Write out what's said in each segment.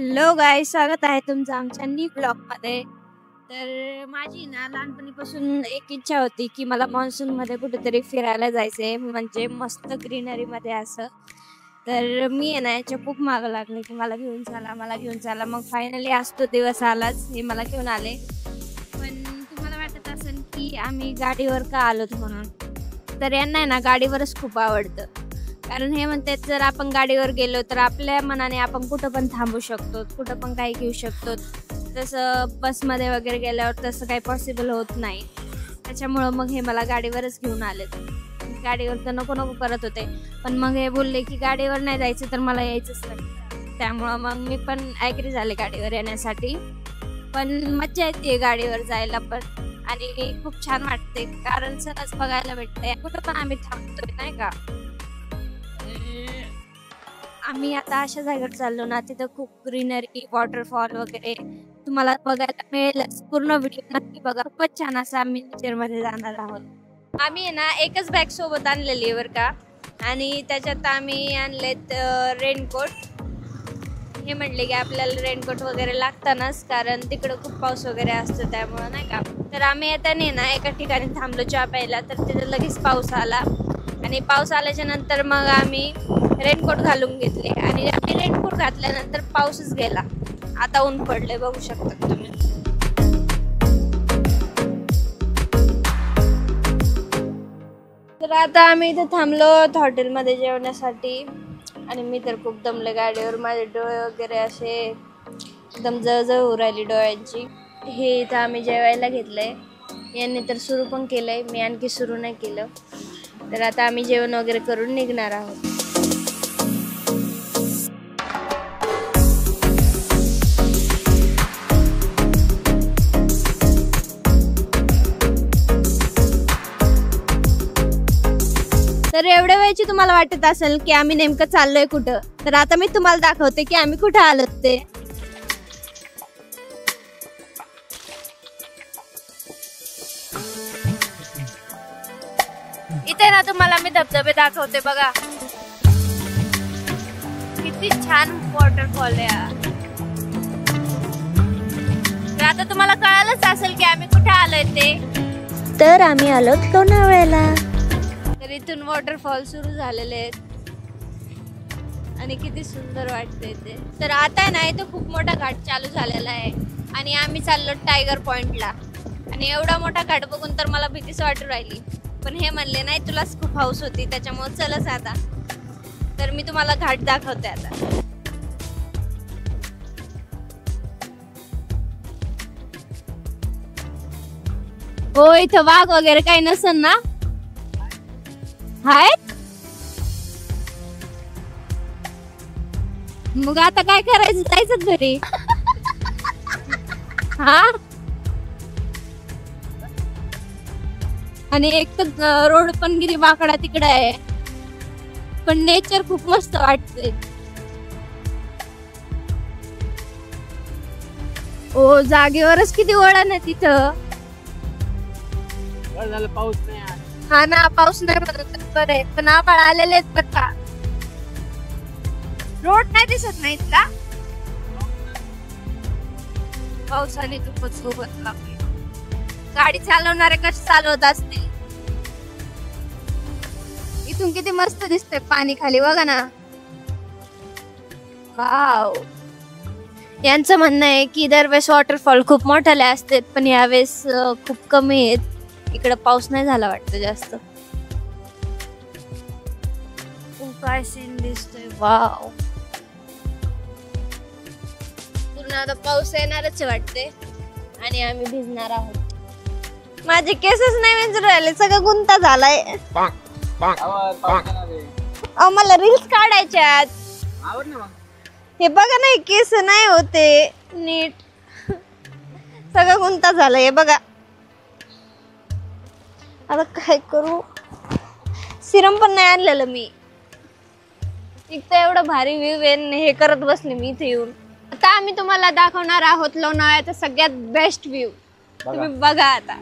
Hello गाईस, स्वागत आहे तुमचं आमच्या न्यू ब्लॉग मध्ये. तर माझी ना लहानपणीपासून एक इच्छा होती की मला मान्सून मध्ये कुठेतरी फिरायला जायचंय, म्हणजे मस्त ग्रीनरी मध्ये असं. तर मी आहे ना याच्या खूप मागं लागले की मला घेऊन चला. मग फायनली आज तो दिवस आलाच, हे मला घेऊन आले. पण तुम्हाला वाटत असेल की आम्ही गाडीवर का आलोत म्हणून. तर यांना आहे ना गाडीवरच खूप आवडतं, कारण हे म्हणतात जर आपण गाडीवर गेलो तर आपल्या मनाने आपण कुठं पण थांबू शकतो, कुठं पण काही घेऊ शकतो. तसं बसमध्ये वगैरे गेल्यावर तसं काही पॉसिबल होत नाही. त्याच्यामुळं मग हे मला गाडीवरच घेऊन आलेत. गाडीवर तर नको नको करत होते, पण मग हे बोलले की गाडीवर नाही जायचं तर मला यायचंच नाही. त्यामुळं मग मी पण ॲग्री झाले गाडीवर येण्यासाठी. पण मज्जा येते गाडीवर जायला पण, आणि खूप छान वाटते कारण सहज बघायला भेटतंय कुठं पण आम्ही थांबतोय, नाही का. आम्ही आता अशा जागेवर चाललो ना, तिथं खूप ग्रीनरी, वॉटरफॉल वगैरे तुम्हाला बघायला मिळेल. पूर्ण व्हिडिओ नक्की बघा, खूपच छान असं आम्ही नेचरमध्ये जाणार आहोत. आम्ही आहे ना एकच बॅग सोबत आणलेली आहे बरं का, आणि त्याच्यात आम्ही आणलेत रेनकोट. हे म्हणले की आपल्याला रेनकोट वगैरे लागतानाच, कारण तिकडं खूप पाऊस वगैरे असतो त्यामुळं, नाही का. तर आम्ही येताना ना एका ठिकाणी थांबलो चहा प्यायला, तर तिथं लगेच पाऊस आला. आणि पाऊस आल्याच्या नंतर मग आम्ही रेनकोट घालून घेतले, आणि आम्ही रेनकोट घातल्यानंतर पाऊसच गेला. आता ऊन पडले, बघू शकता तुम्ही. तर आता आम्ही इथे थांबलो हॉटेलमध्ये जेवण्यासाठी, आणि मी तर खूप दमले गाडीवर. माझे डोळे वगैरे असे एकदम जळजळ होऊ राहिली डोळ्यांची. हे इथं आम्ही जेवायला घेतलंय, यांनी तर सुरू पण केलंय, मी आणखी सुरू नाही केलं. तर आता आम्ही जेवण वगैरे करून निघणार आहोत. तर एवढ्या वेळची तुम्हाला वाटत असेल की आम्ही नेमकं चाललोय कुठं, तर आता मी तुम्हाला दाखवते की आम्ही कुठं आलो ते. इथे ना तुम्हाला मी धबधबे दाखवते बघा, किती छान वॉटरफॉल आहे. तर आता तुम्हाला कळालंच असेल की आम्ही कुठे आलोय ते. तर आम्ही आलो लोणावळ्याला. तर इथून वॉटरफॉल सुरू झालेले आहेत, आणि किती सुंदर वाटतंय ते. तर आता आहे ना इथं खूप मोठा घाट चालू झालेला आहे, आणि आम्ही चाललो टायगर पॉइंटला. आणि एवढा मोठा घाट बघून तर मला भीतीच वाटू राहिली, पण हे म्हणले नाही तुलाच खूप हौस होती त्याच्यामुळे चलच आता. तर मी तुम्हाला घाट दाखवते आता. हो, इथं वाघ वगैरे काही नसेल ना? हाय, मग आता काय करायचं, जायचं घरी? हा, आणि एक तर रोड पण किती वाकडा तिकडे आहे, पण नेचर खूप मस्त वाटते. ओ, जागेवरच किती वळण आहे तिथं. पाऊस नाही. हा ना, पाऊस नाही पडत बरे, पण आभाळ आलेले आहेत बरं का. रोड नाही दिसत नाहीत का? पावसाने खूपच सोबत लागली. गाडी चालवणारे कसे चालवत असतील. इथून किती मस्त दिसतंय पाणी खाली, बघा ना. वाव. यांचं म्हणणं आहे की दरवेळेस वॉटरफॉल खूप मोठाले असतात, पण यावेळेस खूप कमी आहेत. इकडं पाऊस नाही झाला वाटतं जास्त. काय सीन दिसतोय, वाव. पूर्ण आता पाऊस येणारच वाटते, आणि आम्ही भिजणार आहोत. माझे केसच नाही विंचरू राहिले, सगळं गुंता झालाय. मला रील्स काढायच्यात. हे बघा नाही, केस नाही होते नीट, सगळं गुंता झालंय. हे बघा, आता काय करू. सिरम पण नाही आणलेलं मी. इथं एवढं भारी व्ह्यू आहे, हे करत बसले मी इथे येऊन. आता आम्ही तुम्हाला दाखवणार आहोत लोणावळ्याचा सगळ्यात बेस्ट व्ह्यू. तुम्ही बघा आता.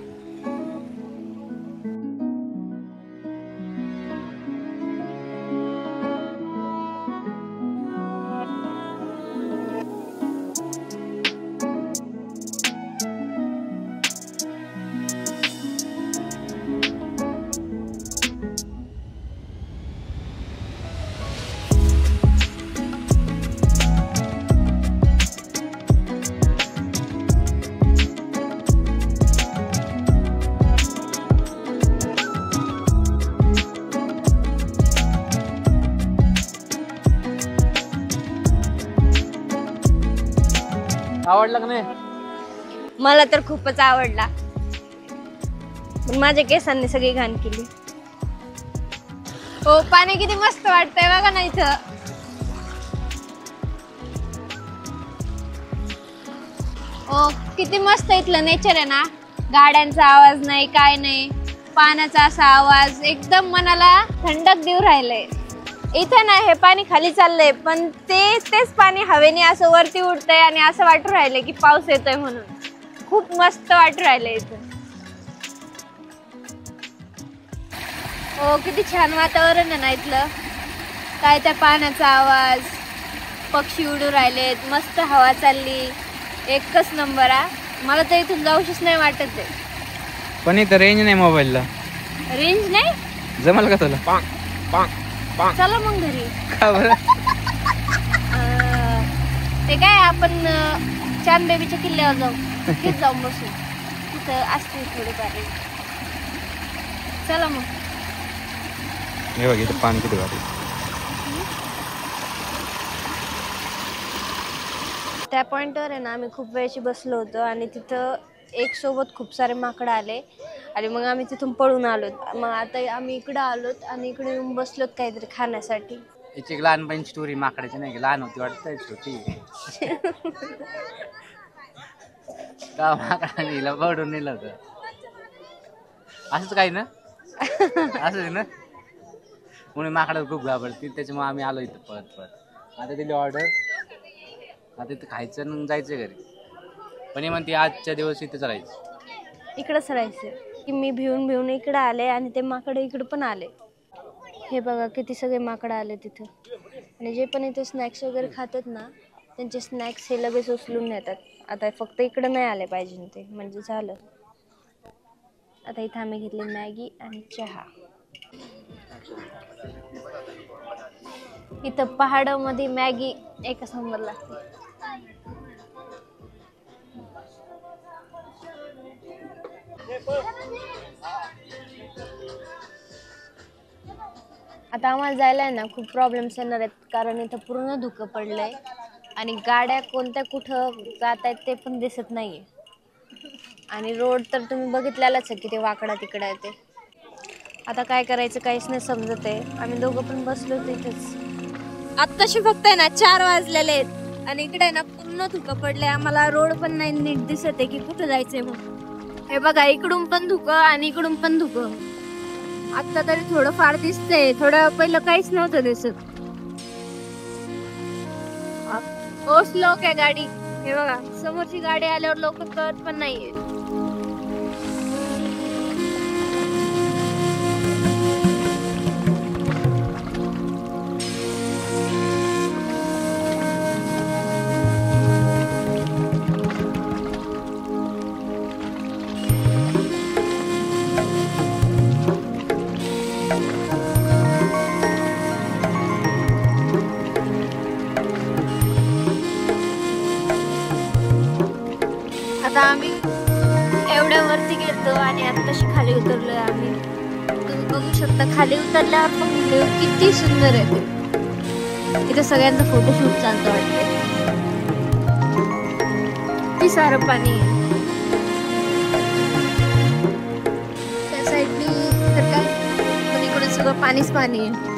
आवडला का नाही? मला तर खूपच आवडला, पण माझ्या केसांनी सगळी घाण केली. हो, पाणी किती मस्त वाटतंय बघा ना इथं. हो, किती मस्त इथलं नेचर आहे ना. गाड्यांचा आवाज नाही, काय नाही, पाण्याचा असा आवाज एकदम मनाला थंडक देऊ राहिलंय. इथं ना हे पाणी खाली चाललंय, पण तेच पाणी हवेने असं वरती उडतंय आणि असं वाटू राहिलंय की पाऊस येतोय म्हणून. खूप मस्त वाटू राहिलंय इथं. हो, किती छान वातावरण आहे ना इथलं. काय त्या पाण्याचा आवाज, पक्षी उडू राहिलेत, मस्त हवा चालली, एकच नंबर आहे. मला तर इथून जाऊशीच नाही वाटत आहे. पण इथं रेंज नाही मोबाईलला. रेंज नाही? जमल का तुला? चला मग घरी. का बरं? ते काय आपण चांद बेबीच्या किल्ल्यावर जाऊ, तिथेच जाऊन बसू, तिथं असते थोडीफार रेंज. चला मग. हे बघ इथं पाणी किती भारी. त्या पॉइंटवर आहे ना आम्ही खूप वेळची बसलो होतो आणि तिथं एक सोबत खूप सारे माकडं आले आणि मग आम्ही तिथून पळून आलोत. मग आता आम्ही इकडं आलोत आणि इकडे येऊन बसलोत काहीतरी खाण्यासाठी. याची एक लहानपणी स्टोरी माकडाची नाही, लहान होती वाटतं छोटी. का माकडाने हिला पडून नेलं होतं असंच काही ना. असं आहे ना, म्हणून माकडाला खूप घाबरते, त्याच्यामुळे आम्ही आलो इथं परत. आता दिली ऑर्डर, आता इथं खायचं आणि जायचं घरी. पण हे म्हणते आजच्या दिवस इथंच राहायचं, इकडंच राहायचं की. मी भिवून इकडं आले आणि ते माकडं इकडं पण आले. हे बघा किती सगळे माकडं आले तिथं. आणि जे पण इथे स्नॅक्स वगैरे खातात ना, त्यांचे स्नॅक्स हे लगेच उचलून नेतात. आता फक्त इकडं नाही आले पाहिजे ते, म्हणजे झालं. आता इथं आम्ही घेतली मॅगी आणि चहा. इथं पहाडामध्ये मॅगी एकच नंबर लागते. आता आम्हाला जायला आहे ना खूप प्रॉब्लेम्स येणार आहेत, कारण इथं पूर्ण धुकं पडलंय आणि गाड्या कोणत्या कुठं जात आहेत ते पण दिसत नाहीये. आणि रोड तर तुम्ही बघितलेलाच आहे किती वाकडा तिकडं आहे ते. आता काय करायचं काहीच नाही समजत आहे. आम्ही दोघं पण बसलो तिथेच. आत्ताशी फक्त आहे ना 4 वाजलेले आहेत आणि इकडे आहे ना पूर्ण धुकं पडलंय. आम्हाला रोड पण नाही नीट दिसत आहे की कुठं जायचंय म्हणून. हे बघा, इकडून पण धुकं आणि इकडून पण धुकं. आता तरी थोडं फार दिसतंय, थोडं पहिलं काहीच नव्हतं दिसत. ओ स्लोक आहे गाडी. हे बघा, समोरची गाडी आल्यावर लवकर कळत पण नाहीये. आता आम्ही एवढ्या वरती गेलतो आणि आत्ताशी खाली उतरलोय आम्ही. तुम्ही बघू शकता खाली उतरल्यावर पण व्ह्यू किती सुंदर आहे ते. इथे सगळ्यांचा फोटोशूट चालतो वाटते. किती सारं पाणी आहे. त्या साईडनी तर काय, पण इकडे सगळं पाणीच पाणी आहे.